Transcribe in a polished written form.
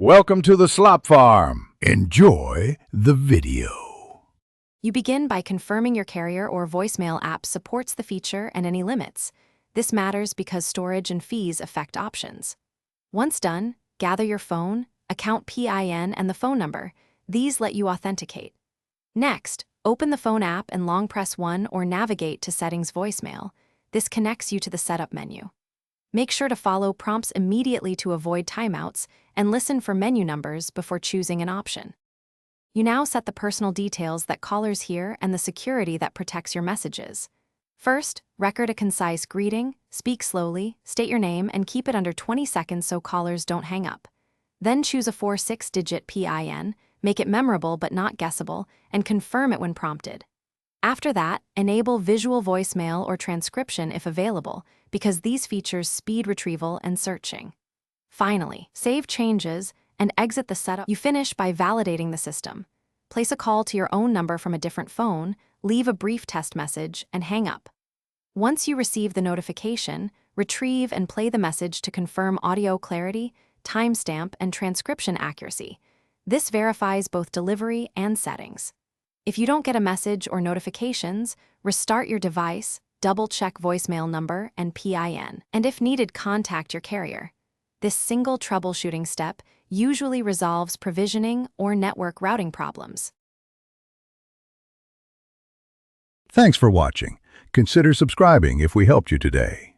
Welcome to the Slop Farm. Enjoy the video. You begin by confirming your carrier or voicemail app supports the feature and any limits. This matters because storage and fees affect options. Once done, gather your phone, account PIN, and the phone number. These let you authenticate. Next, open the phone app and long press 1 or navigate to Settings Voicemail. This connects you to the Setup menu. Make sure to follow prompts immediately to avoid timeouts and listen for menu numbers before choosing an option. You now set the personal details that callers hear and the security that protects your messages. First, record a concise greeting, speak slowly, state your name, and keep it under 20 seconds so callers don't hang up. Then choose a 4-6-digit PIN, make it memorable but not guessable, and confirm it when prompted. After that, enable visual voicemail or transcription if available, because these features speed retrieval and searching. Finally, save changes and exit the setup. You finish by validating the system. Place a call to your own number from a different phone, leave a brief test message, and hang up. Once you receive the notification, retrieve and play the message to confirm audio clarity, timestamp, and transcription accuracy. This verifies both delivery and settings. If you don't get a message or notifications, restart your device, double-check voicemail number and PIN, and if needed, contact your carrier. This single troubleshooting step usually resolves provisioning or network routing problems. Thanks for watching. Consider subscribing if we helped you today.